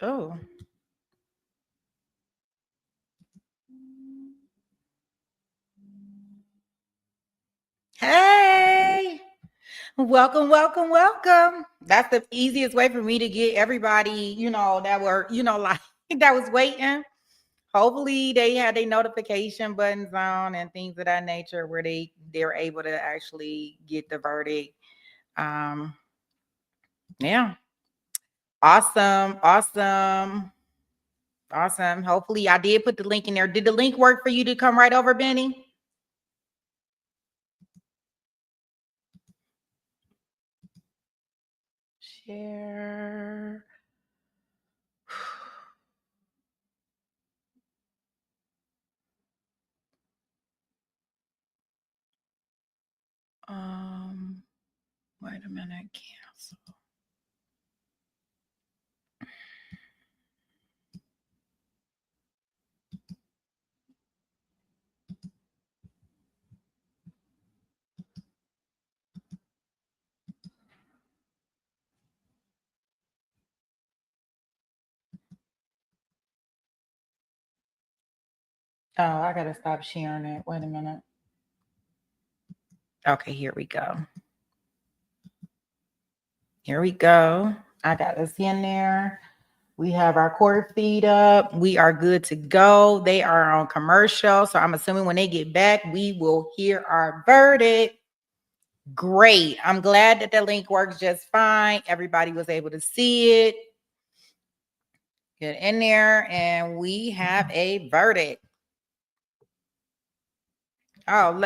Oh. Hey, welcome, welcome, welcome. That's the easiest way for me to get everybody, that were, like that was waiting. Hopefully they had their notification buttons on and things of that nature where they're able to actually get the verdict. Um, yeah. Awesome, awesome, awesome. Hopefully I did put the link in there. Did the link work for you to come right over, Benny? Share. Wait a minute, cancel. Oh, I gotta stop sharing it. Wait a minute. Okay, here we go. Here we go. I got us in there. We have our court feed up. We are good to go. They are on commercial. So I'm assuming when they get back, we will hear our verdict. Great. I'm glad that the link works just fine. Everybody was able to see it. Get in there and we have a verdict. Oh,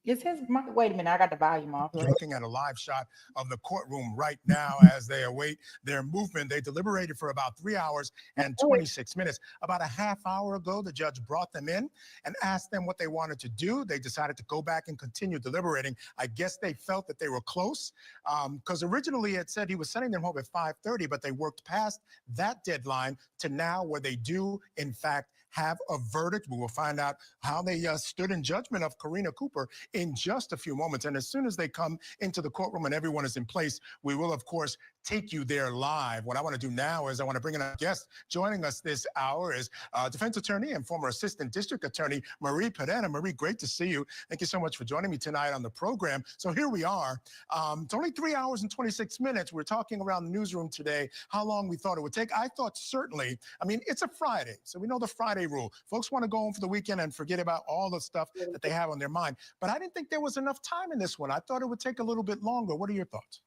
is his mic? Wait a minute, I got the volume off. You're looking at a live shot of the courtroom right now as they await their movement. They deliberated for about 3 hours and 26 minutes. About a half hour ago, the judge brought them in and asked them what they wanted to do. They decided to go back and continue deliberating. I guess they felt that they were close because originally it said he was sending them home at 5:30, but they worked past that deadline to now where they do, in fact, have a verdict. We will find out how they stood in judgment of Karina Cooper in just a few moments. And as soon as they come into the courtroom and everyone is in place, we will, of course, take you there live. What I want to do now is I want to bring in a guest. Joining us this hour is defense attorney and former assistant district attorney, Marie Perena. Marie, great to see you. Thank you so much for joining me tonight on the program. So here we are. It's only 3 hours and 26 minutes. We're talking around the newsroom today how long we thought it would take. I thought certainly, it's a Friday, so we know the Friday rule. Folks want to go home for the weekend and forget about all the stuff that they have on their mind. But I didn't think there was enough time in this one. I thought it would take a little bit longer. What are your thoughts?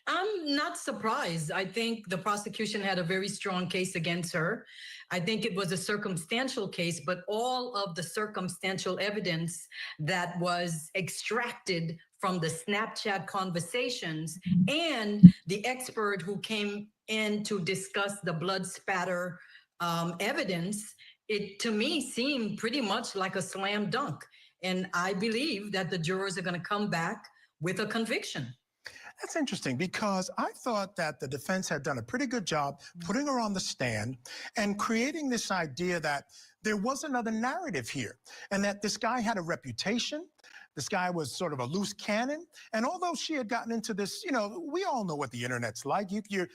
I'm not surprised. I think the prosecution had a very strong case against her. I think it was a circumstantial case, but all of the circumstantial evidence that was extracted from the Snapchat conversations and the expert who came in to discuss the blood spatter evidence, it to me seemed pretty much like a slam dunk. And I believe that the jurors are going to come back with a conviction. That's interesting because I thought that the defense had done a pretty good job putting her on the stand and creating this idea that there was another narrative here and that this guy had a reputation. This guy was sort of a loose cannon. And although she had gotten into this, we all know what the internet's like. You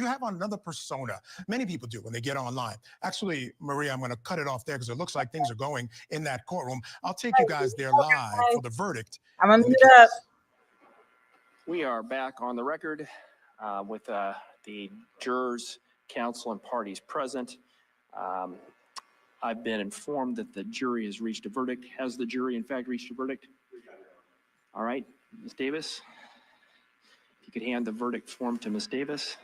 have another persona. Many people do when they get online. Actually, Maria, I'm going to cut it off there because it looks like things are going in that courtroom. I'll take you guys there live for the verdict. I'm going to mute up. We are back on the record with the jurors, counsel, and parties present. I've been informed that the jury has reached a verdict. Has the jury, in fact, reached a verdict? All right, Ms. Davis, if you could hand the verdict form to Ms. Davis.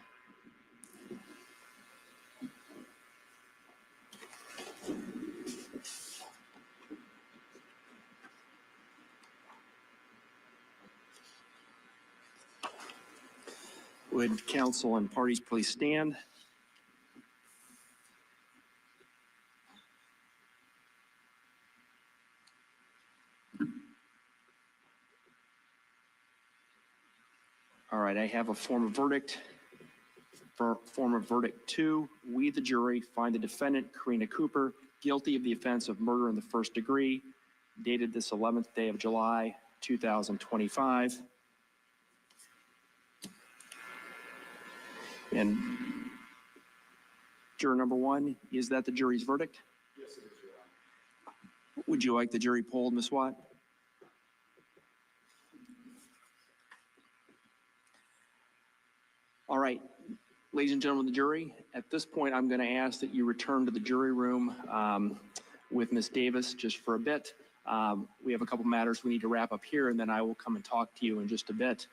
Would counsel and parties please stand? All right, I have a form of verdict. For form of verdict 2, we, the jury, find the defendant, Karina Cooper, guilty of the offense of murder in the first degree, dated this 11th day of July, 2025. And Juror number 1, is that the jury's verdict? Yes, it is, Your Honor. Would you like the jury polled, Ms. Watt? All right, ladies and gentlemen of the jury, at this point, I'm going to ask that you return to the jury room with Ms. Davis just for a bit. We have a couple matters we need to wrap up here, and then I will come and talk to you in just a bit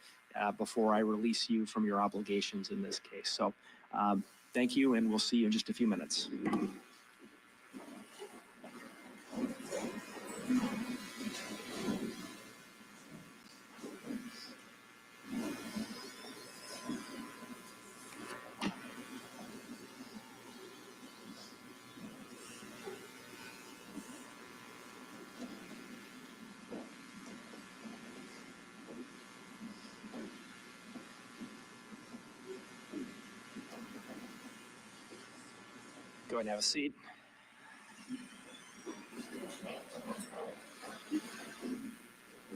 before I release you from your obligations in this case. So thank you, and we'll see you in just a few minutes. Go ahead and have a seat.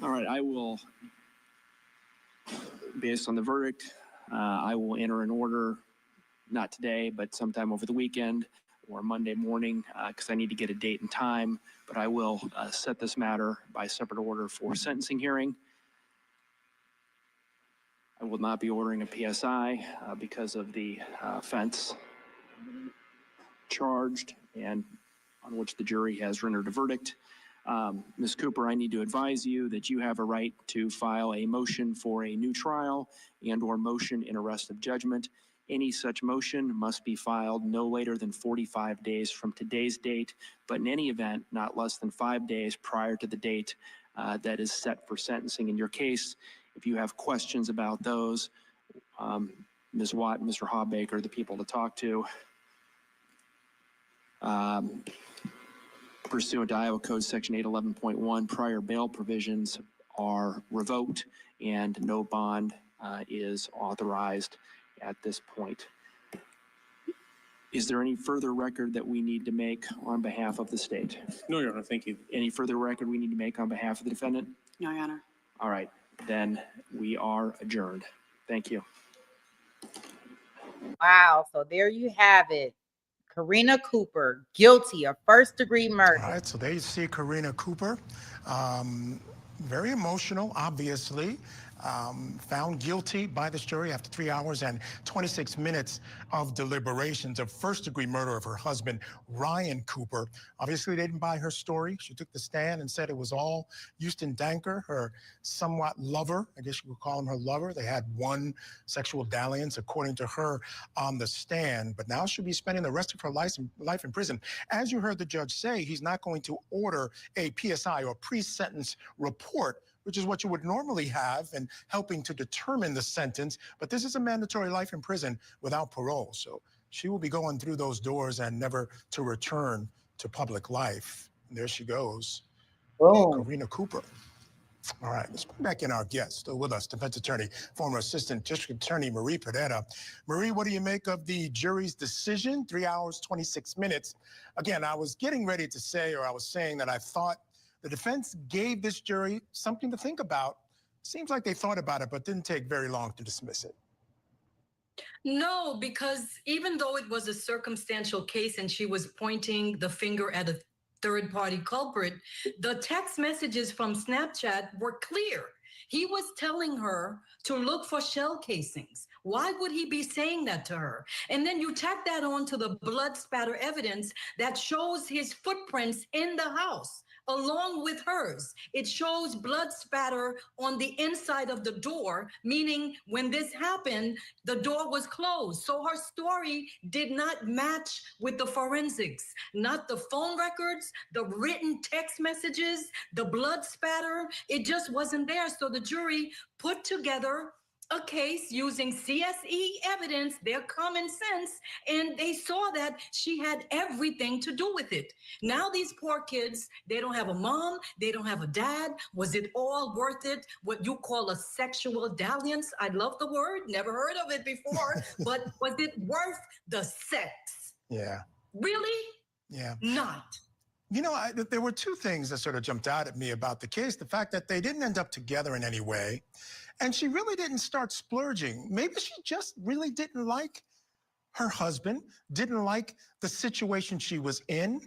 All right, I will, based on the verdict, I will enter an order, not today, but sometime over the weekend or Monday morning, because I need to get a date and time, but I will set this matter by separate order for sentencing hearing. I will not be ordering a PSI because of the offense charged and on which the jury has rendered a verdict. Ms. Cooper, I need to advise you that you have a right to file a motion for a new trial and or motion in arrest of judgment. Any such motion must be filed no later than 45 days from today's date, but in any event, not less than 5 days prior to the date that is set for sentencing in your case. If you have questions about those, Ms. Watt and Mr. Hawbaker are the people to talk to. Pursuant to Iowa Code Section 811.1, prior bail provisions are revoked and no bond is authorized at this point. Is there any further record that we need to make on behalf of the state? No, Your Honor, thank you. Any further record we need to make on behalf of the defendant? No, Your Honor. All right, then we are adjourned. Thank you. Wow. So there you have it. Karina Cooper, guilty of first-degree murder. All right, so there you see Karina Cooper. Very emotional, obviously. Found guilty by this jury after 3 hours and 26 minutes of deliberations of first-degree murder of her husband, Ryan Cooper. Obviously, they didn't buy her story. She took the stand and said it was all Houston Danker, her somewhat lover. I guess you could call him her lover. They had one sexual dalliance, according to her, on the stand. But now she'll be spending the rest of her life in prison. As you heard the judge say, he's not going to order a PSI or pre-sentence report, which is what you would normally have in helping to determine the sentence. But this is a mandatory life in prison without parole. So she will be going through those doors and never to return to public life. And there she goes, Karina Cooper. All right, let's bring back in our guest, still with us, defense attorney, former assistant district attorney Marie Pedetta. Marie, what do you make of the jury's decision? 3 hours, 26 minutes. Again, I was getting ready to say, or I was saying that I thought the defense gave this jury something to think about. Seems like they thought about it, but didn't take very long to dismiss it. No, because even though it was a circumstantial case and she was pointing the finger at a third-party culprit, the text messages from Snapchat were clear. He was telling her to look for shell casings. Why would he be saying that to her? And then you tack that on to the blood spatter evidence that shows his footprints in the house, along with hers. It shows blood spatter on the inside of the door, meaning when this happened, the door was closed. So her story did not match with the forensics, not the phone records, the written text messages, the blood spatter. It just wasn't there. So the jury put together a case using CSE evidence, their common sense, and they saw that she had everything to do with it. Now these poor kids, they don't have a mom, they don't have a dad. Was it all worth it? What you call a sexual dalliance? I love the word, never heard of it before, but was it worth the sex? Yeah. Really? Yeah. Not. You know, there were two things that sort of jumped out at me about the case. The fact that they didn't end up together in any way. And she really didn't start splurging. Maybe she just really didn't like her husband, didn't like the situation she was in.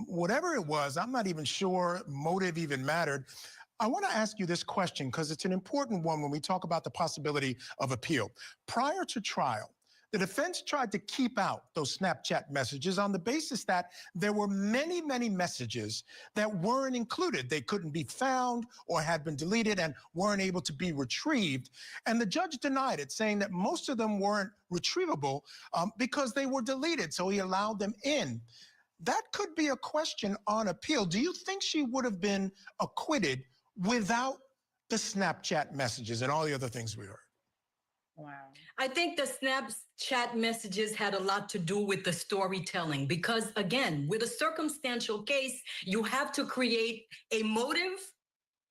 Whatever it was, I'm not even sure motive even mattered. I want to ask you this question because it's an important one when we talk about the possibility of appeal. Prior to trial, the defense tried to keep out those Snapchat messages on the basis that there were many, many messages that weren't included. They couldn't be found or had been deleted and weren't able to be retrieved. And the judge denied it, saying that most of them weren't retrievable because they were deleted. So he allowed them in. That could be a question on appeal. Do you think she would have been acquitted without the Snapchat messages and all the other things we heard? Wow. I think the Snapchat messages had a lot to do with the storytelling because, again, with a circumstantial case, you have to create a motive,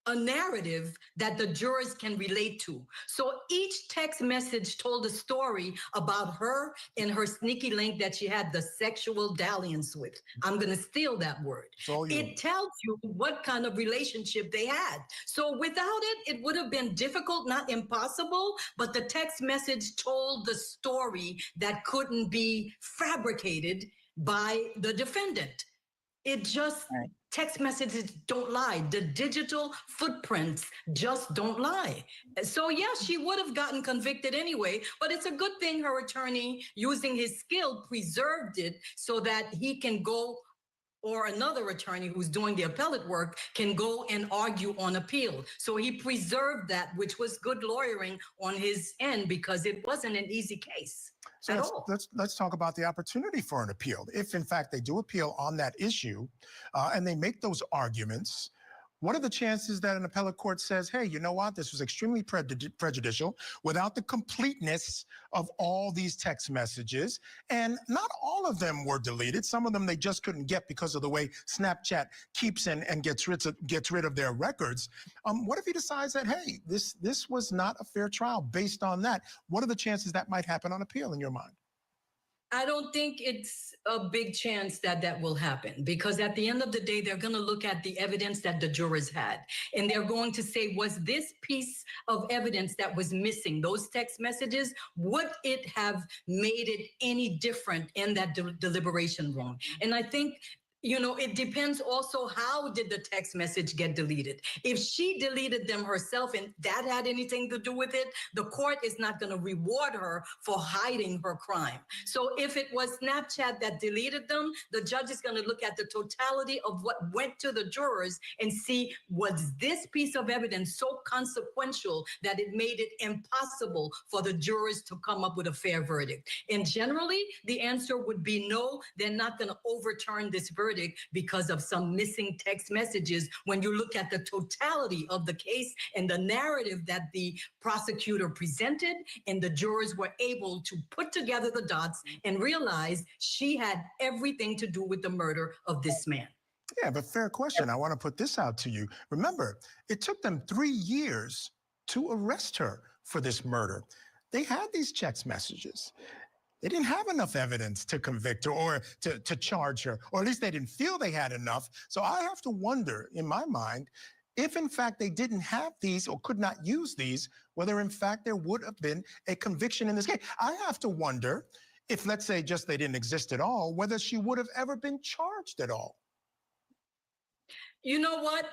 a narrative that the jurors can relate to. So each text message told a story about her and her sneaky link that she had the sexual dalliance with. I'm going to steal that word. It tells you what kind of relationship they had. So without it, it would have been difficult, not impossible, but the text message told the story that couldn't be fabricated by the defendant. It just, Right. text messages don't lie. The digital footprints just don't lie. So yes, she would have gotten convicted anyway, but it's a good thing her attorney, using his skill, preserved it so that he can go, or another attorney who's doing the appellate work can go and argue on appeal. So he preserved that, which was good lawyering on his end because it wasn't an easy case. So let's talk about the opportunity for an appeal. If in fact they do appeal on that issue and they make those arguments, what are the chances that an appellate court says, hey, you know what, this was extremely prejudicial without the completeness of all these text messages? And not all of them were deleted. Some of them they just couldn't get because of the way Snapchat keeps and gets rid of their records. What if he decides that, hey, this was not a fair trial based on that? What are the chances that might happen on appeal in your mind? I don't think it's a big chance that that will happen because at the end of the day, they're going to look at the evidence that the jurors had and they're going to say, was this piece of evidence that was missing, those text messages, would it have made it any different in that deliberation room? And I think, you know, it depends also how did the text message get deleted. If she deleted them herself and that had anything to do with it, the court is not going to reward her for hiding her crime. So if it was Snapchat that deleted them, the judge is going to look at the totality of what went to the jurors and see, was this piece of evidence so consequential that it made it impossible for the jurors to come up with a fair verdict? And generally, the answer would be no, they're not going to overturn this verdict because of some missing text messages when you look at the totality of the case and the narrative that the prosecutor presented, and the jurors were able to put together the dots and realize she had everything to do with the murder of this man. Yeah, but fair question. I want to put this out to you. Remember, it took them 3 years to arrest her for this murder. They had these text messages. They didn't have enough evidence to convict her or to charge her, or at least they didn't feel they had enough. So I have to wonder, in my mind, if in fact they didn't have these or could not use these, whether in fact there would have been a conviction in this case. I have to wonder if, let's say, just they didn't exist at all, whether she would have ever been charged at all. You know what?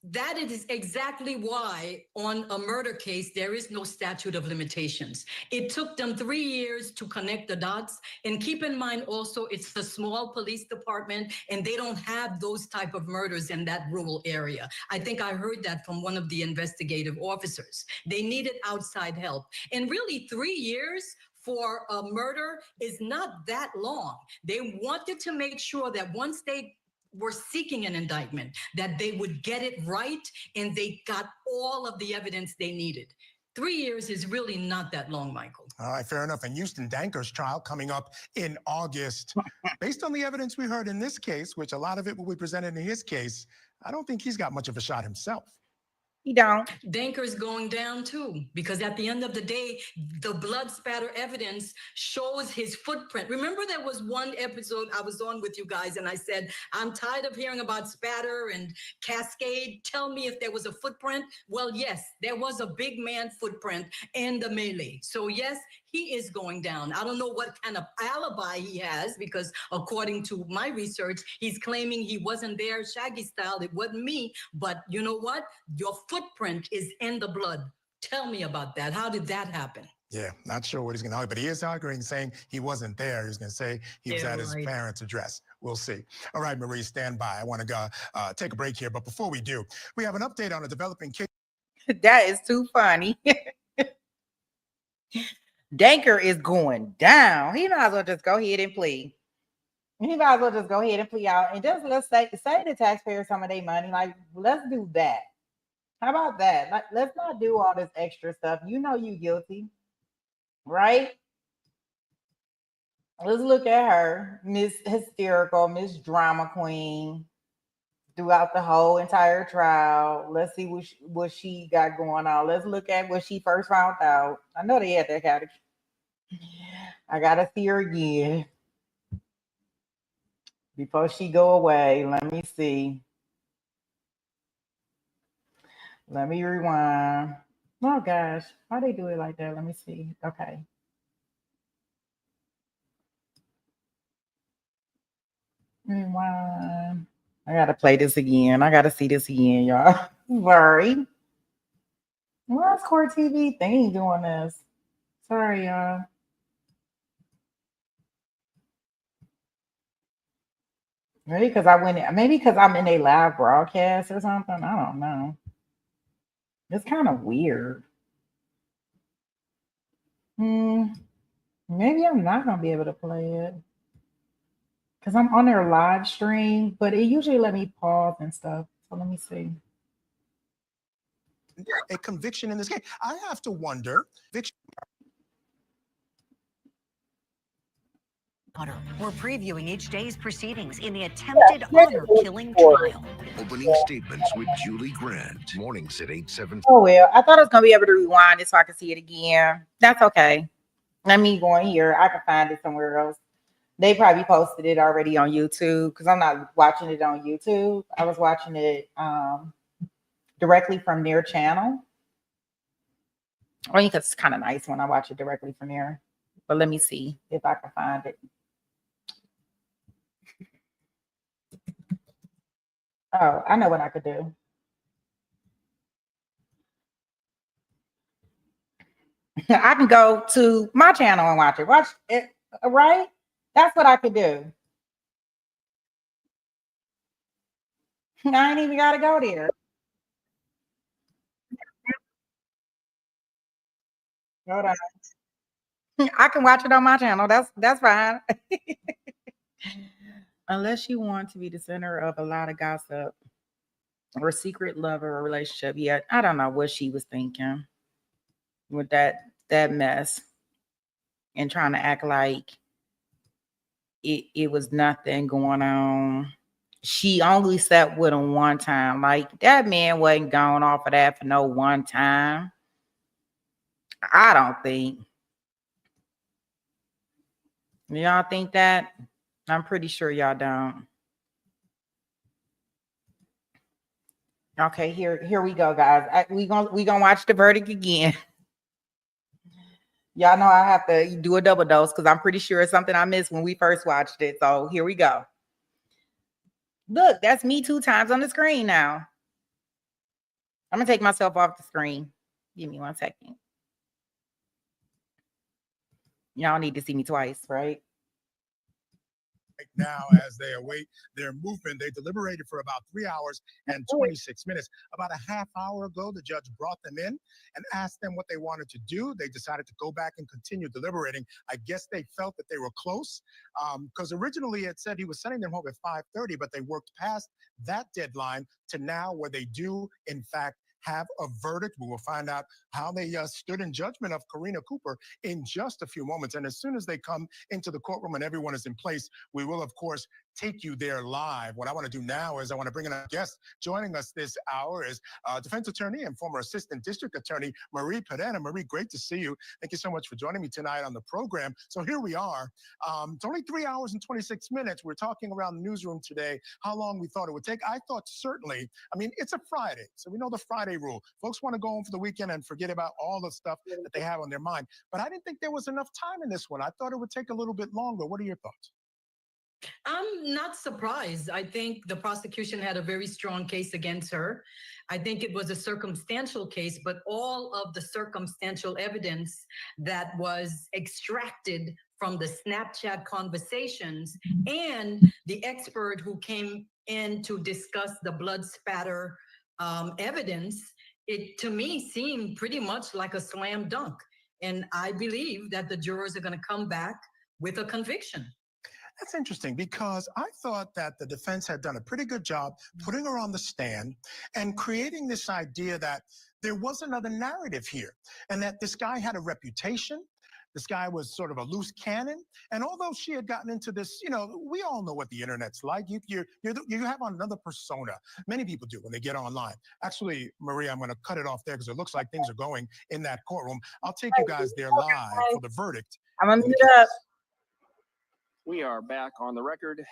That is exactly why on a murder case, there is no statute of limitations. It took them 3 years to connect the dots. And keep in mind also, it's a small police department and they don't have those type of murders in that rural area. I think I heard that from one of the investigative officers. They needed outside help. And really 3 years for a murder is not that long. They wanted to make sure that once they were seeking an indictment, that they would get it right and they got all of the evidence they needed. 3 years is really not that long, Michael. All right, fair enough. And Houston Danker's trial coming up in August. Based on the evidence we heard in this case, which a lot of it will be presented in his case, I don't think he's got much of a shot himself. He don't. Danker's going down too, because at the end of the day, the blood spatter evidence shows his footprint. Remember, there was one episode I was on with you guys and I said, I'm tired of hearing about spatter and cascade. Tell me if there was a footprint. Well, yes, there was a big man footprint in the melee. So yes, he is going down. I don't know what kind of alibi he has, because according to my research, he's claiming he wasn't there, Shaggy style. It wasn't me. But you know what? Your footprint is in the blood. Tell me about that. How did that happen? Yeah, not sure what he's going to argue, but he is arguing, saying he wasn't there. He's going to say he was at his parents' address. We'll see. All right, Marie, stand by. I want to go take a break here, but before we do, we have an update on a developing case. That is too funny. Danker is going down. He might as well just go ahead and plea. He might as well just go ahead and plea out and just let's save the taxpayers some of their money. Like, let's do that. How about that? Like, let's not do all this extra stuff. You know you guilty, right? Let's look at her, Miss Hysterical, Miss Drama Queen, throughout the whole entire trial. Let's see what she got going on. Let's look at what she first found out. I know they had that category. I gotta see her again before she go away. Let me see. Let me rewind. Oh gosh, why they do it like that? Let me see. Okay. Rewind. I gotta play this again. I gotta see this again, y'all. Sorry. Why's Court TV thing doing this? Sorry, y'all. Maybe because I'm in a live broadcast or something. I don't know. It's kind of weird. Maybe I'm not gonna be able to play it because I'm on their live stream, but it usually let me pause and stuff. So let me see. A conviction in this case. I have to wonder. We're previewing each day's proceedings in the attempted honor killing trial. Opening statements with Julie Grant. Mornings at 8/7. Oh well, I thought I was gonna be able to rewind it so I could see it again. That's okay. Let me go in here. I can find it somewhere else. They probably posted it already on YouTube because I'm not watching it on YouTube. I was watching it directly from their channel. I think it's kind of nice when I watch it directly from there. But let me see if I can find it. Oh, I know what I could do. I can go to my channel and watch it. Watch it, right? That's what I could do. I ain't even got to go there. Hold on. I can watch it on my channel. That's fine. Unless you want to be the center of a lot of gossip or secret love or relationship. Yeah, I don't know what she was thinking with that mess and trying to act like it was nothing going on. She only slept with him one time. Like, that man wasn't going off of that for no one time. I don't think. Y'all think that? I'm pretty sure y'all don't. Okay, here we go, guys. We gonna watch the verdict again. Y'all know I have to do a double dose because I'm pretty sure it's something I missed when we first watched it. So here we go. Look, that's me 2 times on the screen now. I'm gonna take myself off the screen. Give me 1 second. Y'all need to see me twice, right? Right now, as they await their movement, they deliberated for about 3 hours and 26 minutes. About a half hour ago, the judge brought them in and asked them what they wanted to do. They decided to go back and continue deliberating. I guess they felt that they were close because originally it said he was sending them home at 5:30, but they worked past that deadline to now where they do, in fact, have a verdict. We will find out how they stood in judgment of Karina Cooper in just a few moments. And as soon as they come into the courtroom and everyone is in place, we will, of course, take you there live. What I want to do now is I want to bring in a guest. Joining us this hour is defense attorney and former assistant district attorney Marie Perena. Marie, great to see you. Thank you so much for joining me tonight on the program. So here we are. It's only 3 hours and 26 minutes. We're talking around the newsroom today how long we thought it would take. I thought certainly, I mean, it's a Friday, so we know the Friday rule. Folks want to go home for the weekend and forget about all the stuff that they have on their mind. But I didn't think there was enough time in this one. I thought it would take a little bit longer. What are your thoughts? I'm not surprised. I think the prosecution had a very strong case against her. I think it was a circumstantial case, but all of the circumstantial evidence that was extracted from the Snapchat conversations and the expert who came in to discuss the blood spatter evidence, it to me seemed pretty much like a slam dunk. And I believe that the jurors are going to come back with a conviction. That's interesting because I thought that the defense had done a pretty good job putting her on the stand and creating this idea that there was another narrative here and that this guy had a reputation. This guy was sort of a loose cannon. And although she had gotten into this, you know, we all know what the internet's like. You have another persona. Many people do when they get online. Actually, Maria, I'm going to cut it off there because it looks like things are going in that courtroom. I'll take you guys there live for the verdict. I'm gonna mute up. We are back on the record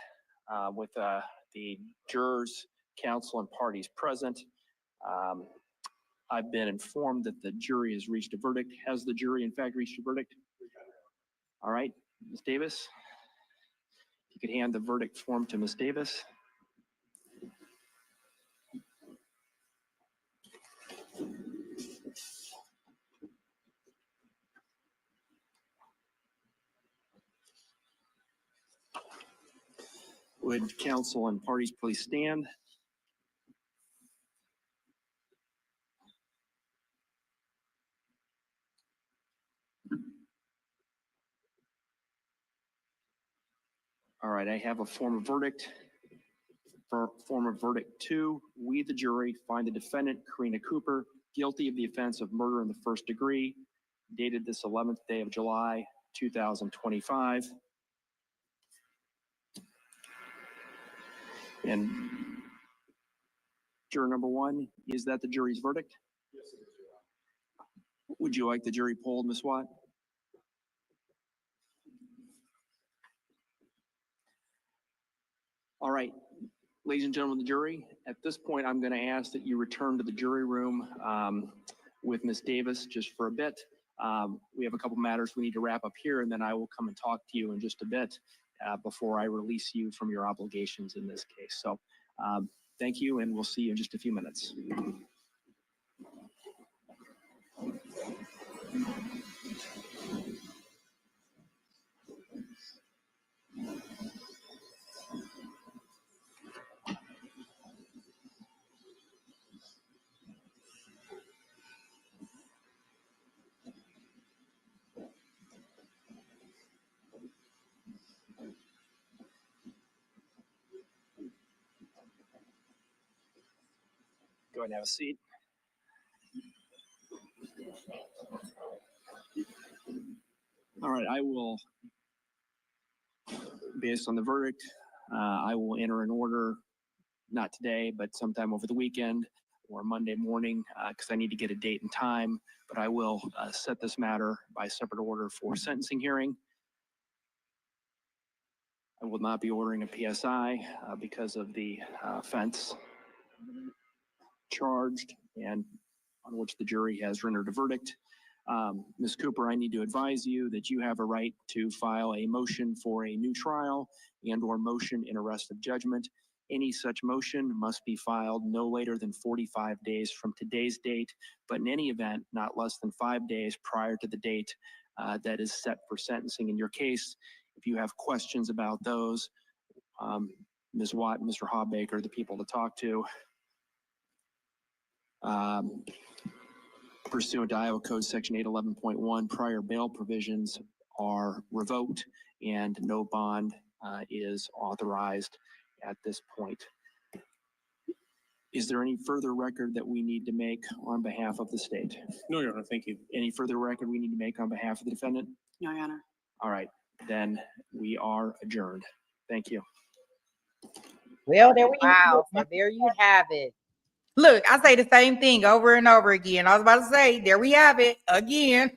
with the jurors, counsel, and parties present. I've been informed that the jury has reached a verdict. Has the jury, in fact, reached a verdict? All right, Ms. Davis, you could hand the verdict form to Ms. Davis. Would counsel and parties please stand? All right, I have a form of verdict. For form of verdict 2, we, the jury, find the defendant, Karina Cooper, guilty of the offense of murder in the first degree, dated this 11th day of July, 2025. And juror number 1, is that the jury's verdict? Yes, it is, Your Honor. Would you like the jury polled, Ms. Watt? All right, ladies and gentlemen of the jury, at this point, I'm going to ask that you return to the jury room with Ms. Davis just for a bit. We have a couple matters we need to wrap up here, and then I will come and talk to you in just a bit before I release you from your obligations in this case. So thank you, and we'll see you in just a few minutes. Go ahead and have a seat. All right, I will, based on the verdict, I will enter an order, not today, but sometime over the weekend or Monday morning, because I need to get a date and time, but I will set this matter by separate order for sentencing hearing. I will not be ordering a PSI because of the offense charged and on which the jury has rendered a verdict. Ms. Cooper, I need to advise you that you have a right to file a motion for a new trial and or motion in arrest of judgment. Any such motion must be filed no later than 45 days from today's date, but in any event, not less than 5 days prior to the date that is set for sentencing in your case. If you have questions about those, Ms. Watt and Mr. Hawbaker are the people to talk to. Pursuant to Iowa Code Section 811.1, prior bail provisions are revoked and no bond is authorized at this point. Is there any further record that we need to make on behalf of the state? No, Your Honor, thank you. Any further record we need to make on behalf of the defendant? No, Your Honor. All right, then we are adjourned. Thank you. Well, there we Wow. So there you have it. Look, I say the same thing over and over again. I was about to say, there we have it again.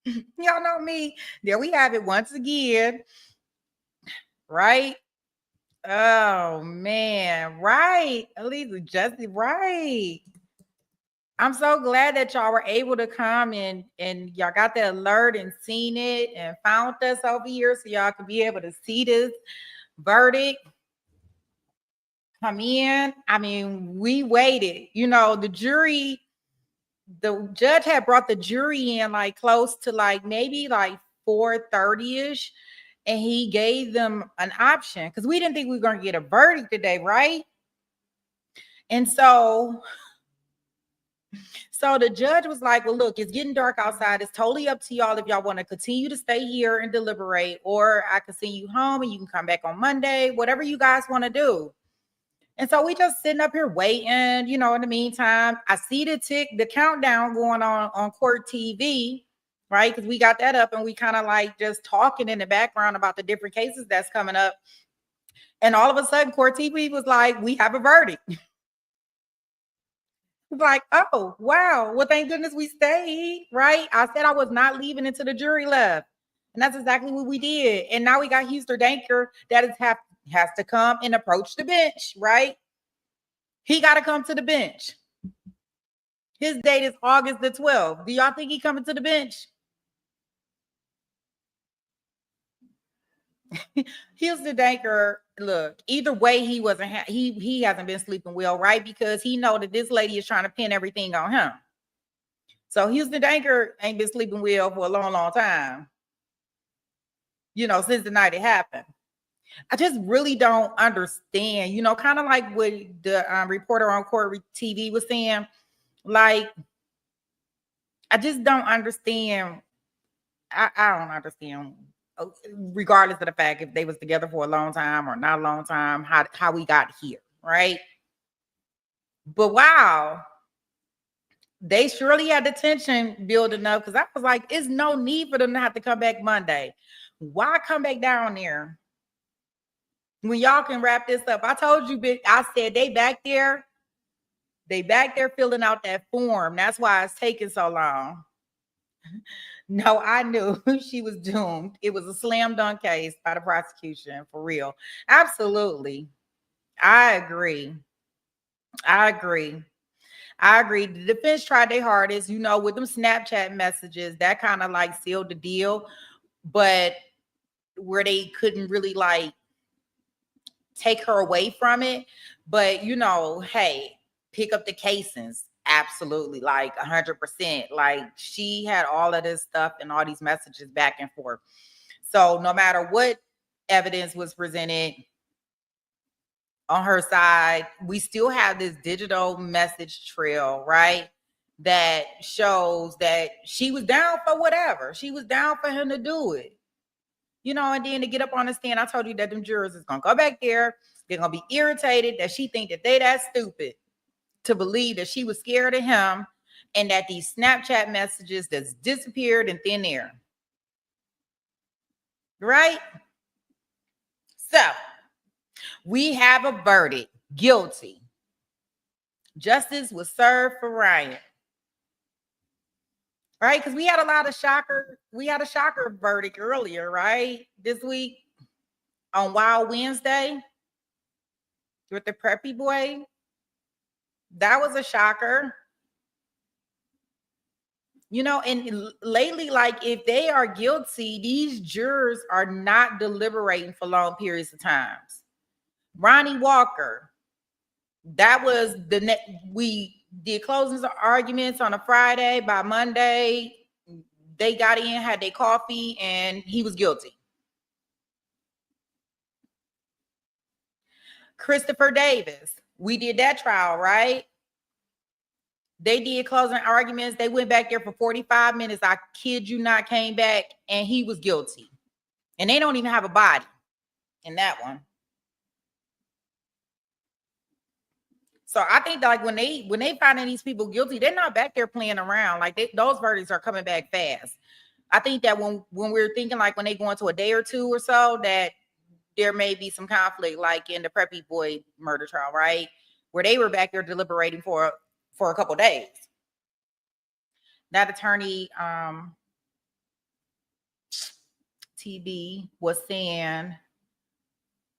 Y'all know me. There we have it once again. Right? Oh man, right. Elisa, Justin, right. I'm so glad that y'all were able to come and y'all got the alert and seen it and found us over here so y'all could be able to see this verdict come in. I mean, we waited. You know, the judge had brought the jury in like close to like maybe like 4:30ish, and he gave them an option because we didn't think we were going to get a verdict today, right? And so the judge was like, well, look, it's getting dark outside. It's totally up to y'all if y'all want to continue to stay here and deliberate, or I can send you home and you can come back on Monday, whatever you guys want to do. And so we just sitting up here waiting, you know, in the meantime, I see the countdown going on court TV, right? Because we got that up and we kind of like just talking in the background about the different cases that's coming up. And all of a sudden, court TV was like, we have a verdict. Like, oh, wow. Well, thank goodness we stayed, right? I said I was not leaving until the jury left. And that's exactly what we did. And now we got Houston Danker that has to come and approach the bench, right? He got to come to the bench. His date is August the 12th. Do y'all think he coming to the bench? Houston Danker, look, either way, he wasn't he hasn't been sleeping well, right? Because he know that this lady is trying to pin everything on him. So Houston Danker ain't been sleeping well for a long, long time. You know, since the night it happened. I just really don't understand, you know, kind of like what the reporter on court TV was saying. Like, I just don't understand. I don't understand, regardless of the fact if they was together for a long time or not a long time, how we got here, right? But wow, they surely had the tension building up because I was like, it's no need for them to have to come back Monday. Why come back down there when y'all can wrap this up? I told you, I said they back there filling out that form. That's why it's taking so long. No, I knew she was doomed. It was a slam dunk case by the prosecution, for real. Absolutely. I agree. The defense tried their hardest, you know, with them Snapchat messages, that kind of like sealed the deal, but where they couldn't really like take her away from it. But, you know, hey, pick up the casings. Absolutely, like 100%. Like she had all of this stuff and all these messages back and forth. So no matter what evidence was presented on her side, we still have this digital message trail, right? That shows that she was down for whatever. She was down for him to do it. You know, and then to get up on the stand, I told you that them jurors is gonna go back there. They're gonna be irritated that she think that they that stupid to believe that she was scared of him and that these Snapchat messages that's disappeared in thin air. Right? So we have a verdict, guilty. Justice was served for Ryan. Right? Because we had a shocker verdict earlier, right? This week on Wild Wednesday with the preppy boy. That was a shocker. You know, and lately, like if they are guilty, these jurors are not deliberating for long periods of times. Ronnie Walker, that was we did closing arguments on a Friday. By Monday, they got in, had their coffee, and he was guilty. Christopher Davis, we did that trial, right? They did closing arguments. They went back there for 45 minutes. I kid you not, came back and he was guilty. And they don't even have a body in that one. So I think that like when they finding these people guilty, they're not back there playing around. Like those verdicts are coming back fast. I think that when we're thinking like when they go into a day or two or so, that there may be some conflict, like in the Preppy Boy murder trial, right? Where they were back there deliberating for a couple days. That attorney, TB, was saying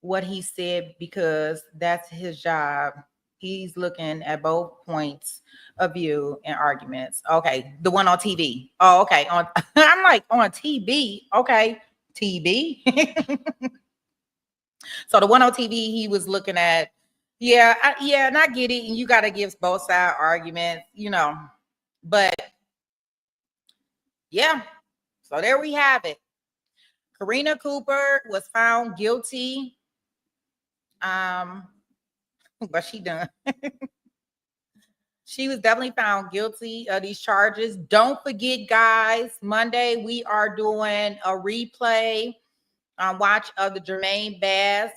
what he said because that's his job. He's looking at both points of view and arguments. Okay, the one on TV. Oh, okay. On I'm like on TV. Okay, TV. So the one on TV, he was looking at, and I get it. And you got to give both side arguments, But yeah, so there we have it. Karina Cooper was found guilty. But she done. She was definitely found guilty of these charges. Don't forget, guys, Monday we are doing a replay watch of the Jermaine Bass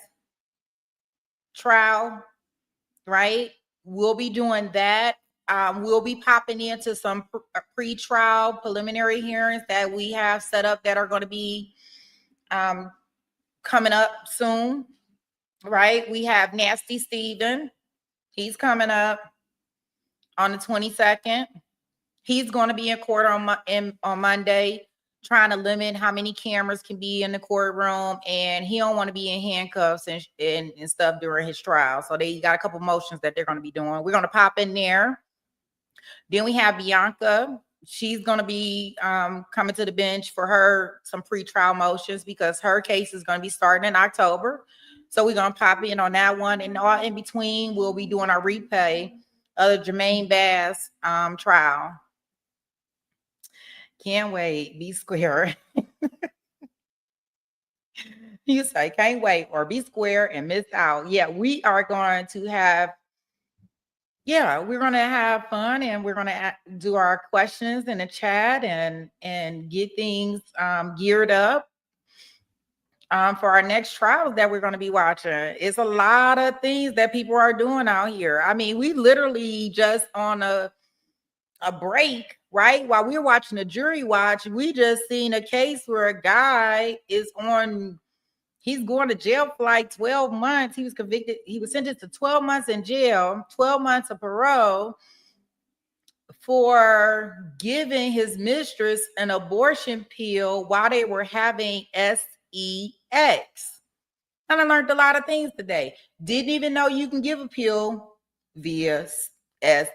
trial, right? We'll be doing that. We'll be popping into some pre-trial preliminary hearings that we have set up that are going to be coming up soon, right? We have Nasty Steven. He's coming up on the 22nd. He's going to be in court on Monday, trying to limit how many cameras can be in the courtroom, and he don't want to be in handcuffs and stuff during his trial. So they got a couple motions that they're going to be doing. We're going to pop in there. Then we have Bianca. She's going to be coming to the bench for some pre-trial motions because her case is going to be starting in October. So we're going to pop in on that one. And all in between, we'll be doing our replay of the Jermaine Bass trial. Can't wait. Be square. You say can't wait or be square and miss out. Yeah, we are going to have fun, and we're going to do our questions in the chat and get things geared up for our next trials that we're going to be watching. It's a lot of things that people are doing out here. I mean, we literally just on a break, right? While we're watching a jury watch, we just seen a case where a guy he's going to jail for like 12 months. He was convicted. He was sentenced to 12 months in jail, 12 months of parole for giving his mistress an abortion pill while they were having sex. And I learned a lot of things today. Didn't even know you can give a pill via sex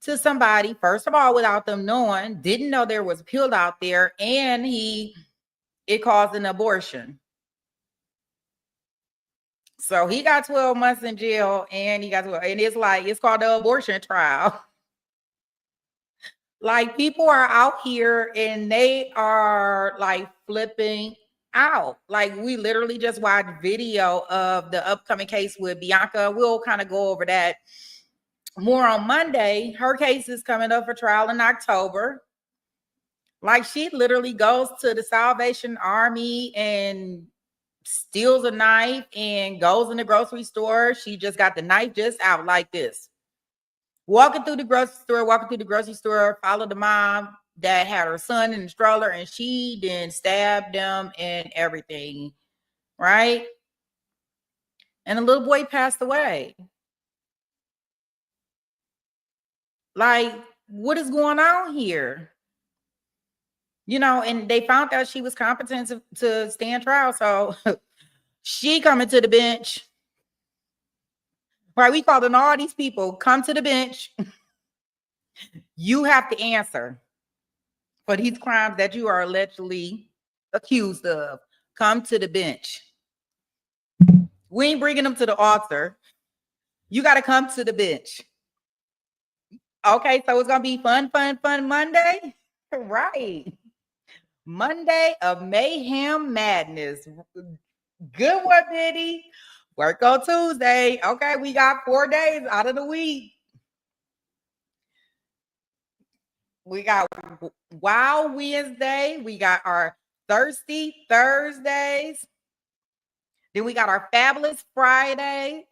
to somebody, first of all, without them knowing. Didn't know there was a pill out there, and it caused an abortion. So he got 12 months in jail, and it's called the abortion trial. Like, people are out here and they are like flipping out. Like, we literally just watched video of the upcoming case with Bianca. We'll kind of go over that more on Monday. Her case is coming up for trial in October. Like, she literally goes to the Salvation Army and steals a knife and goes in the grocery store. She just got the knife just out like this. Walking through the grocery store, followed the mom that had her son in the stroller, and she then stabbed them and everything, right? And the little boy passed away. Like, what is going on here? And they found out she was competent to stand trial. So she coming to the bench. Right? We calling all these people, come to the bench. You have to answer for these crimes that you are allegedly accused of. Come to the bench. We ain't bringing them to the altar. You got to come to the bench. Okay, so it's going to be fun Monday. Right. Monday of Mayhem Madness. Good one, Biddy. Work on Tuesday. Okay, we got 4 days out of the week. We got Wild Wednesday. We got our Thirsty Thursdays. Then we got our Fabulous Fridays.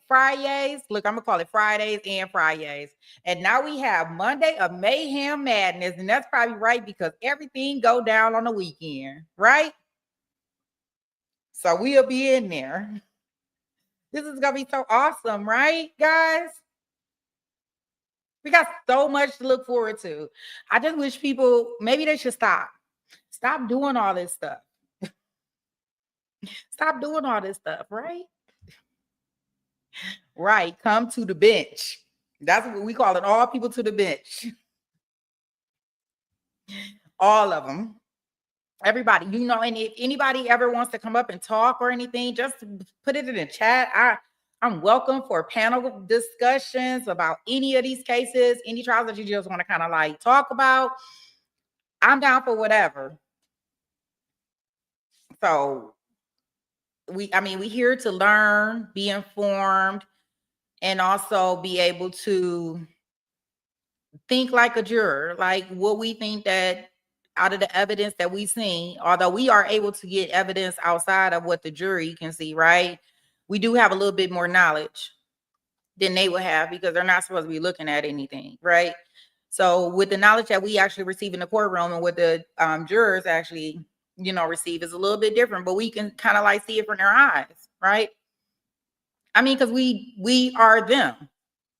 Look, I'm going to call it Fridays and Fridays. And now we have Monday of Mayhem Madness. And that's probably right because everything go down on the weekend, right? So we'll be in there. This is going to be so awesome, right, guys? We got so much to look forward to. I just wish people, maybe they should stop. Stop doing all this stuff. Stop doing all this stuff, right? Right. Come to the bench. That's what we call it. All people to the bench. All of them. Everybody, you know, and if anybody ever wants to come up and talk or anything, just put it in the chat. I'm welcome for panel discussions about any of these cases, any trials that you just want to kind of like talk about. I'm down for whatever. So we're here to learn, be informed, and also be able to think like a juror, like what we think that out of the evidence that we've seen, although we are able to get evidence outside of what the jury can see, right? We do have a little bit more knowledge than they would have because they're not supposed to be looking at anything, right? So with the knowledge that we actually receive in the courtroom and what the jurors actually, you know, receive is a little bit different, but we can kind of like see it from their eyes, right? I mean, because we are them.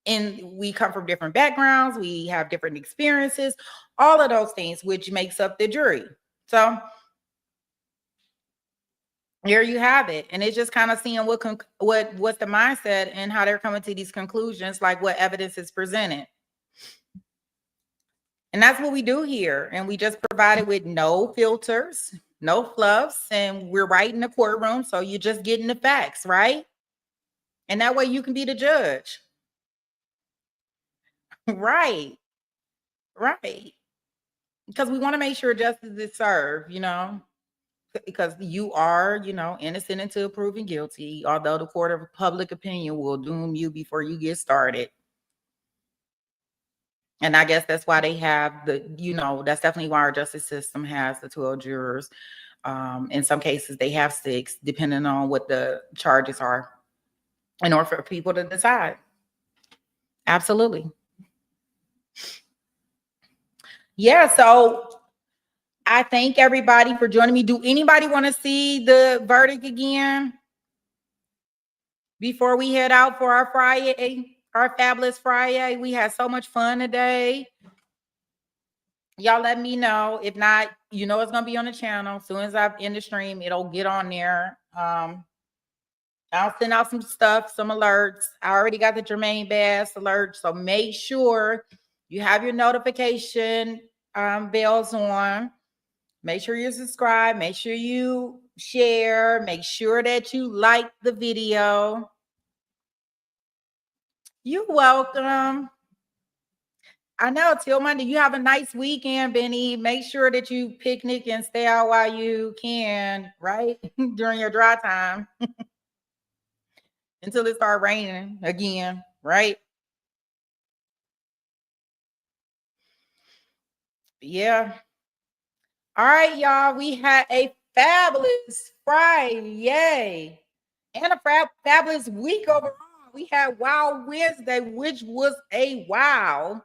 And we come from different backgrounds, we have different experiences, all of those things, which makes up the jury. So there you have it. And it's just kind of seeing what's the mindset and how they're coming to these conclusions, like what evidence is presented. And that's what we do here. And we just provide it with no filters, no fluffs, and we're right in the courtroom. So you're just getting the facts, right? And that way you can be the judge. Right. Because we want to make sure justice is served, you know, because you are, you know, innocent until proven guilty, although the court of public opinion will doom you before you get started. And I guess that's why they have that's definitely why our justice system has the 12 jurors. In some cases, they have 6, depending on what the charges are, in order for people to decide. Absolutely. Yeah, so I thank everybody for joining me. Do anybody want to see the verdict again before we head out for our Friday, our fabulous Friday? We had so much fun today. Y'all let me know. If not, you know it's going to be on the channel. As soon as I end the stream, it'll get on there. I'll send out some stuff, some alerts. I already got the Jermaine Bass alert, so make sure you have your notification bells on. Make sure you subscribe. Make sure you share. Make sure that you like the video. You're welcome. I know, till Monday. You have a nice weekend, Benny. Make sure that you picnic and stay out while you can, right? During your dry time. Until it starts raining again, right? Yeah. All right, y'all. We had a fabulous Friday and a fabulous week overall. We had Wow Wednesday, which was a wow.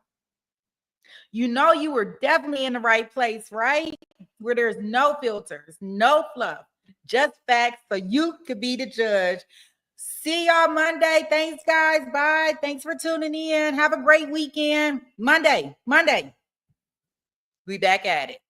You know you were definitely in the right place, right? Where there's no filters, no fluff, just facts, so you could be the judge. See y'all Monday. Thanks, guys. Bye. Thanks for tuning in. Have a great weekend. Monday. We back at it.